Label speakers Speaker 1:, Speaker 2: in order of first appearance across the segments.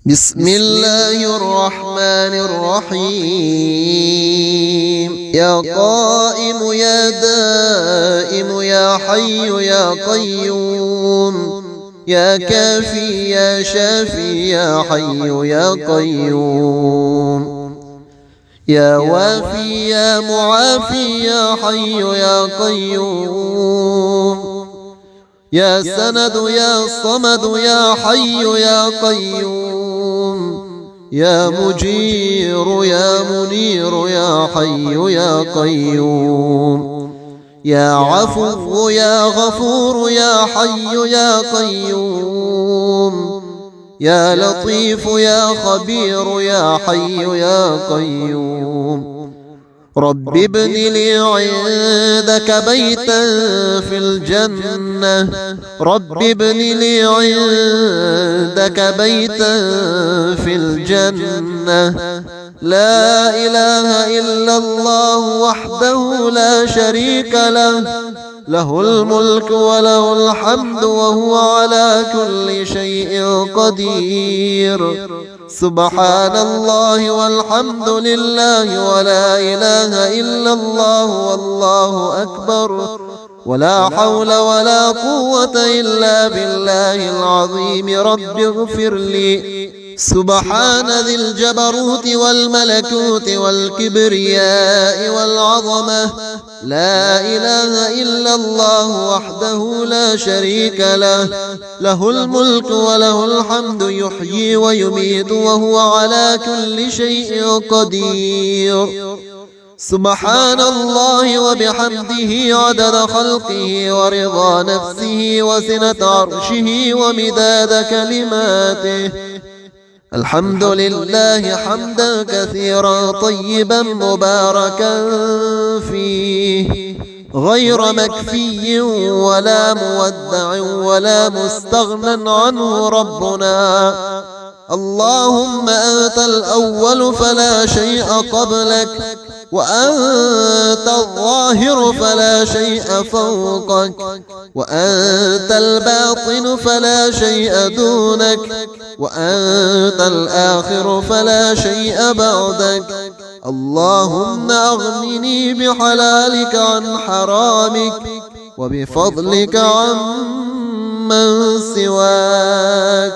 Speaker 1: بسم الله الرحمن الرحيم. يا قائم يا دائم يا حي يا قيوم، يا كافي يا شافي يا حي يا قيوم، يا وافي يا معافي يا حي يا قيوم، يا سند يا صمد يا حي يا قيوم، يا مجير يا منير يا حي يا قيوم، يا عفو يا غفور يا حي يا قيوم، يا لطيف يا خبير يا حي يا قيوم. رب ابن لي عندك بيتا في الجنة، رب ابن لي عندك بيتا في الجنة، لا إله إلا الله وحده لا شريك له، له الملك وله الحمد وهو على كل شيء قدير. سبحان الله والحمد لله ولا إله إلا الله والله أكبر، ولا حول ولا قوة إلا بالله العظيم. رب اغفر لي. سبحان ذي الجبروت والملكوت والكبرياء والعظمة، لا إله إلا الله وحده لا شريك له، له الملك وله الحمد يحيي ويميت وهو على كل شيء قدير. سبحان الله وبحمده عدد خلقه ورضا نفسه وزنة عرشه ومداد كلماته. الحمد لله حمدا كثيرا طيبا مباركا فيه، غير مكفي ولا مودع ولا مستغنى عنه ربنا. اللهم أنت الأول فلا شيء قبلك، وأنت الظاهر فلا شيء فوقك، وأنت الباطن فلا شيء دونك، وأنت الآخر فلا شيء بعدك. اللهم أغنني بحلالك عن حرامك، وبفضلك عن من سواك.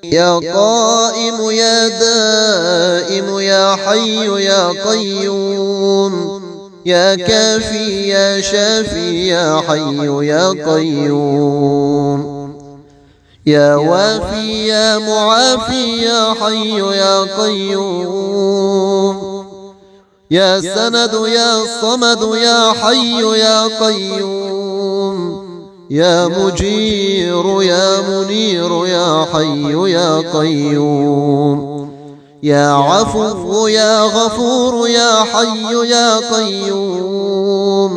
Speaker 1: يا قائم يا دائم يا حي يا قيوم، يا كافي يا شافي يا حي يا قيوم، يا وافي يا معافي يا حي يا قيوم، يا سند يا صمد يا حي يا قيوم، يا مجير يا منير يا حي يا قيوم، يا عفو يا غفور يا حي يا قيوم،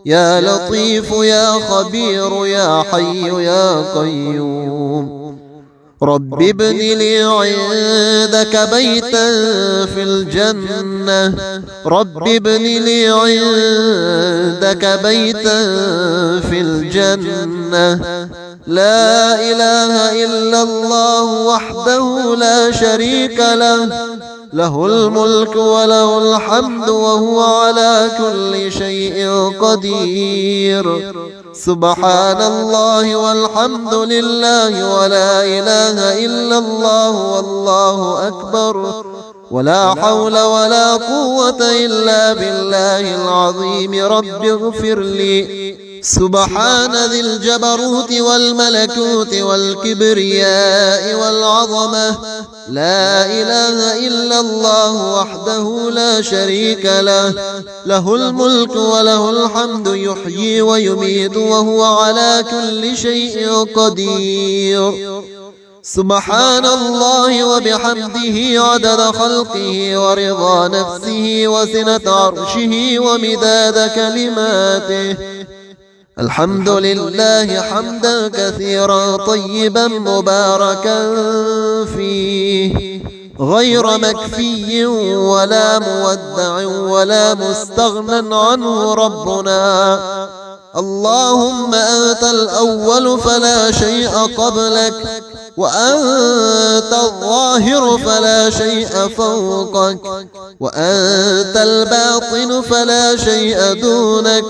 Speaker 1: يا لطيف يا خبير يا حي يا قيوم. رب ابن لي عندك بيتا في الجنة، رب ابن لي عندك بيتا في الجنة، لا إله إلا الله وحده لا شريك له، له الملك وله الحمد وهو على كل شيء قدير. سبحان الله والحمد لله ولا إله إلا الله والله أكبر، ولا حول ولا قوة إلا بالله العظيم. رب اغفر لي. سبحان ذي الجبروت والملكوت والكبرياء والعظمة، لا إله إلا الله وحده لا شريك له، له الملك وله الحمد يحيي ويميت وهو على كل شيء قدير. سبحان الله وبحمده عدد خلقه ورضا نفسه وزنة عرشه ومداد كلماته. الحمد لله حمدا كثيرا طيبا مباركا فيه، غير مكفي ولا مودع ولا مستغنى عنه ربنا. اللهم أنت الأول فلا شيء قبلك، وأنت الظاهر الظاهر فلا شيء فوقك، وأنت الباطن فلا شيء دونك،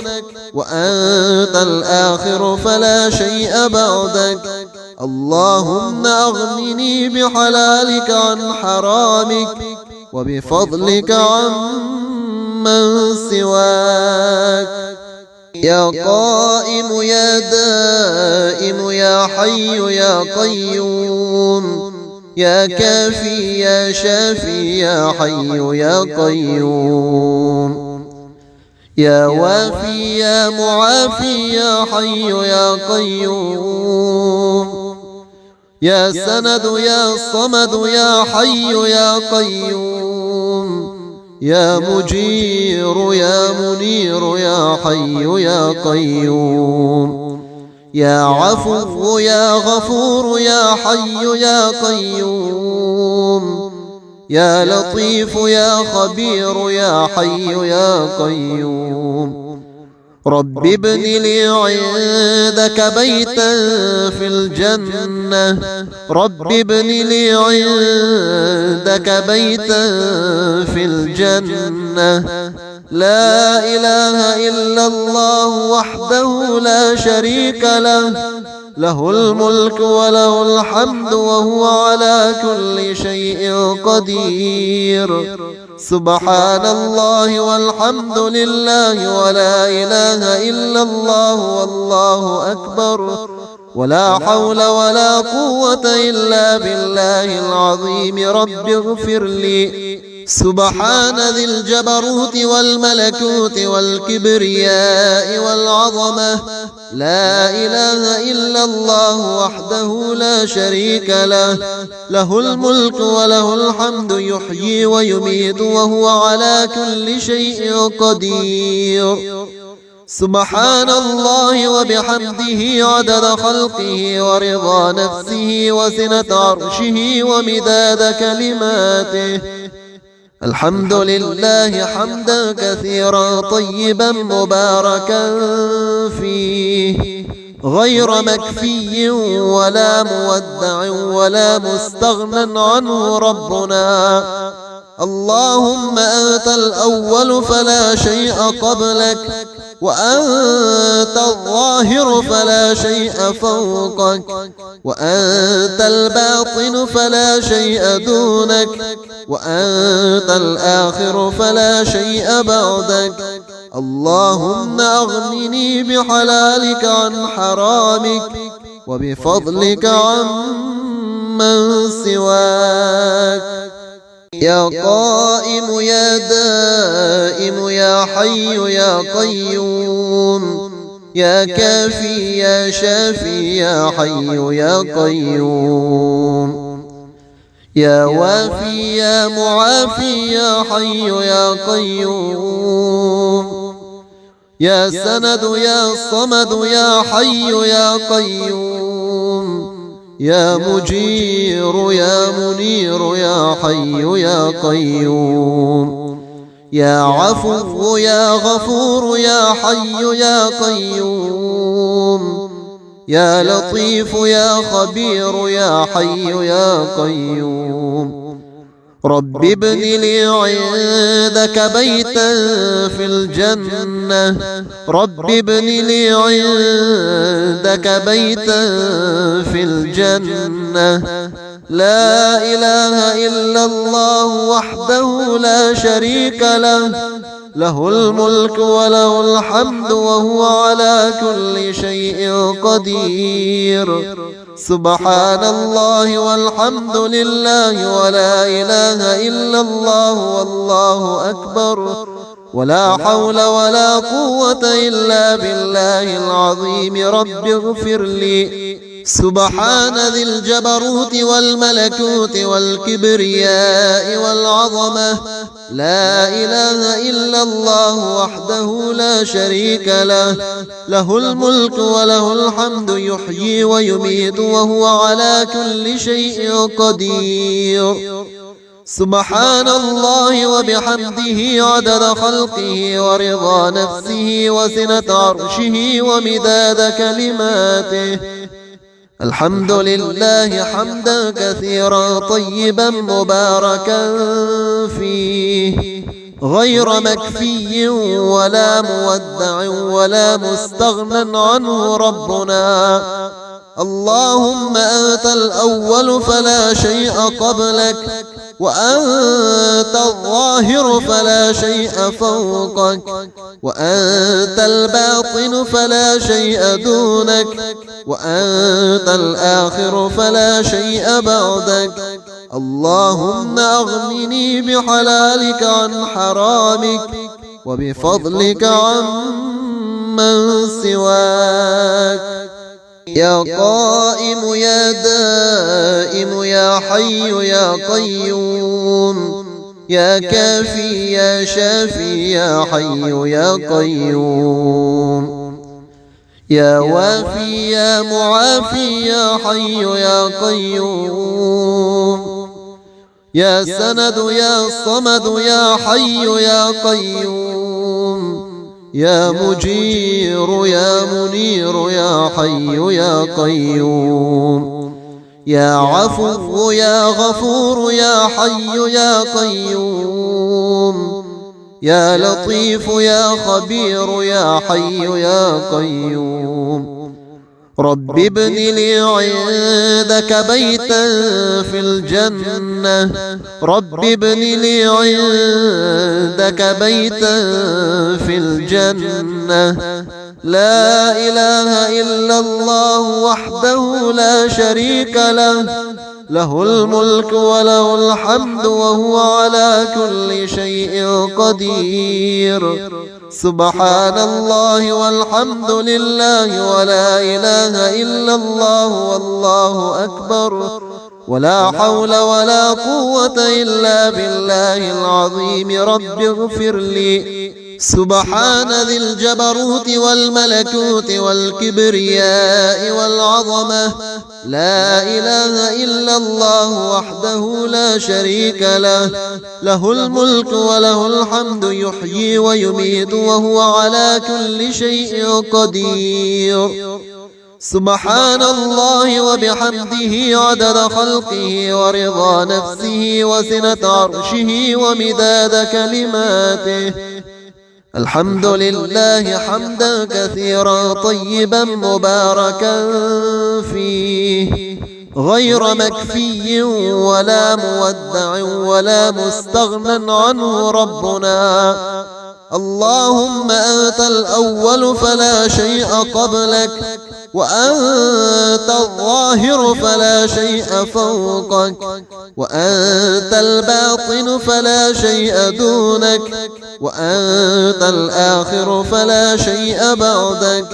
Speaker 1: وأنت الآخر فلا شيء بعدك. اللهم أغنني بحلالك عن حرامك، وبفضلك عن من سواك. يا قائم يا دائم يا حي يا قيوم، يا كافي يا شافي يا حي يا قيوم، يا وافي يا معافي يا حي يا قيوم، يا سند يا صمد يا حي يا قيوم، يا مجير يا منير يا حي يا قيوم، يا عفو يا غفور يا حي يا قيوم، يا لطيف يا خبير يا حي يا قيوم. رب ابن لي عندك بيتا في الجنة، رب ابن لي عندك بيتا في الجنة. لا إله إلا الله وحده لا شريك له، له الملك وله الحمد وهو على كل شيء قدير. سبحان الله والحمد لله ولا إله إلا الله والله أكبر، ولا حول ولا قوة إلا بالله العظيم. رب اغفر لي. سبحان ذي الجبروت والملكوت والكبرياء والعظمة. لا إله إلا الله وحده لا شريك له، له الملك وله الحمد يحيي ويميت وهو على كل شيء قدير. سبحان الله وبحمده عدد خلقه ورضا نفسه وزنة عرشه ومداد كلماته. الحمد لله حمدا كثيرا طيبا مباركا فيه، غير مكفي ولا مودع ولا مستغنى عنه ربنا. اللهم أنت الأول فلا شيء قبلك، وأنت الظاهر فلا شيء فوقك، وأنت الباطن فلا شيء دونك، وأنت الآخر فلا شيء بعدك. اللهم أغنني بحلالك عن حرامك، وبفضلك عن من سواك. يا قائم يا دائم يا حي يا قيوم، يا كافي يا شافي يا حي يا قيوم، يا وافي يا معافي يا حي يا قيوم، يا سند يا صمد يا حي يا قيوم، يا مجير يا منير يا حي يا قيوم، يا عفو يا غفور يا حي يا قيوم، يا لطيف يا خبير يا حي يا قيوم. رب ابن لي عندك بيتا في الجنة، رب ابن لي عندك بيتا في الجنة. لا إله إلا الله وحده لا شريك له، له الملك وله الحمد وهو على كل شيء قدير. سبحان الله والحمد لله ولا إله إلا الله والله أكبر، ولا حول ولا قوة إلا بالله العظيم. رب اغفر لي. سبحان ذي الجبروت والملكوت والكبرياء والعظمة. لا إله إلا الله وحده لا شريك له، له الملك وله الحمد يحيي ويميت وهو على كل شيء قدير. سبحان الله وبحمده عدد خلقه ورضا نفسه وزنة عرشه ومداد كلماته. الحمد لله حمدا كثيرا طيبا مباركا فيه غير مكفي ولا مودع ولا مستغنى عنه ربنا. اللهم أنت الأول فلا شيء قبلك، وأنت الظاهر فلا شيء فوقك، وأنت الباطن فلا شيء دونك، وأنت الآخر فلا شيء بعدك. اللهم أغنني بحلالك عن حرامك، وبفضلك عن من سواك. يا قائم يا دائم يا حي يا قيوم، يا كافي يا شافي يا حي يا قيوم، يا وافي يا معافي يا حي يا قيوم، يا سند يا صمد يا حي يا قيوم، يا مجير يا منير يا حي يا قيوم، يا عفو يا غفور يا حي يا قيوم، يا لطيف يا خبير يا حي يا قيوم. رب ابن لي عندك بيتا في الجنة، رب ابن لي عندك بيتا في الجنة. لا إله إلا الله وحده لا شريك له، له الملك وله الحمد وهو على كل شيء قدير. سبحان الله والحمد لله ولا إله إلا الله والله أكبر، ولا حول ولا قوة إلا بالله العظيم. رب اغفر لي. سبحان ذي الجبروت والملكوت والكبرياء والعظمة، لا إله إلا الله وحده لا شريك له، له الملك وله الحمد يحيي ويميت وهو على كل شيء قدير. سبحان الله وبحمده عدد خلقه ورضا نفسه وزنة عرشه ومداد كلماته. الحمد لله حمدا كثيرا طيبا مباركا فيه غير مكفي ولا مودع ولا مستغنى عنه ربنا. اللهم أنت الأول فلا شيء قبلك، وأنت الظاهر فلا شيء فوقك، وأنت الباطن فلا شيء دونك، وأنت الآخر فلا شيء بعدك.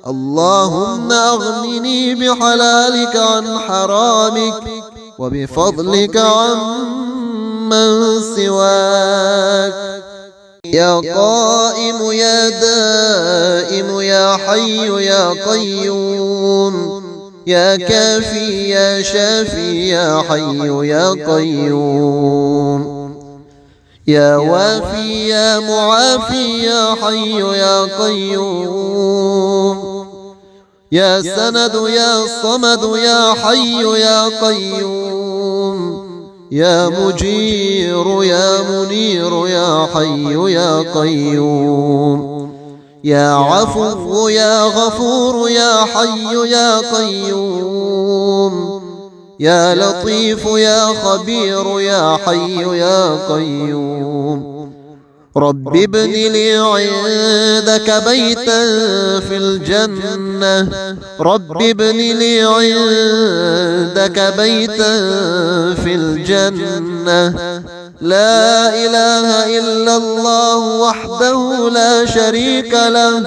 Speaker 1: اللهم أغنني بحلالك عن حرامك، وبفضلك عن من سواك. يا قائم يا دائم يا حي يا قيوم، يا كافي يا شافي يا حي يا قيوم، يا وافي يا معافي يا حي يا قيوم، يا سند يا صمد يا حي يا قيوم، يا مجير يا منير يا حي يا قيوم، يا عفو يا غفور يا حي يا قيوم، يا لطيف يا خبير يا حي يا قيوم. رب ابن لي عندك بيتا في الجنة، رب ابن لي عندك بيتا في الجنة. لا إله إلا الله وحده لا شريك له،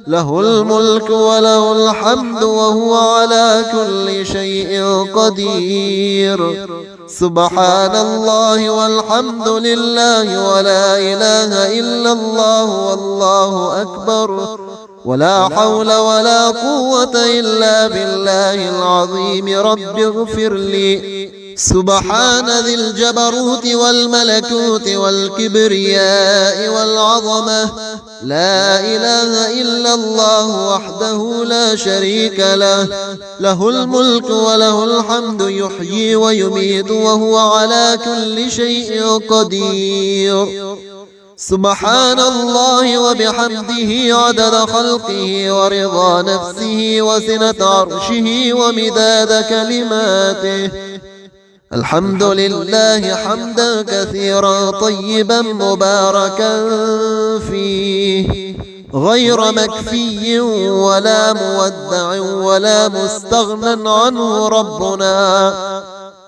Speaker 1: له الملك وله الحمد وهو على كل شيء قدير. سبحان الله والحمد لله ولا إله إلا الله والله أكبر، ولا حول ولا قوة إلا بالله العظيم. رب اغفر لي. سبحان ذي الجبروت والملكوت والكبرياء والعظمة، لا إله إلا الله وحده لا شريك له، له الملك وله الحمد يحيي ويميت وهو على كل شيء قدير. سبحان الله وبحمده عدد خلقه ورضا نفسه وزنة عرشه ومداد كلماته. الحمد لله حمدا كثيرا طيبا مباركا فيه، غير مكفي ولا مودع ولا مستغنى عنه ربنا.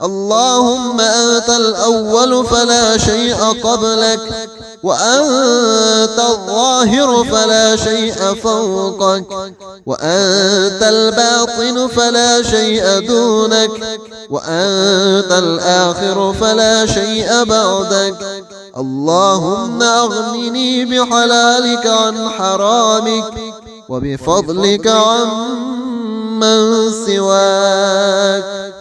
Speaker 1: اللهم أنت الأول فلا شيء قبلك، وأنت الظاهر فلا شيء فوقك، وأنت الباطن فلا شيء دونك، وأنت الآخر فلا شيء بعدك. اللهم أغنني بحلالك عن حرامك، وبفضلك عن من سواك.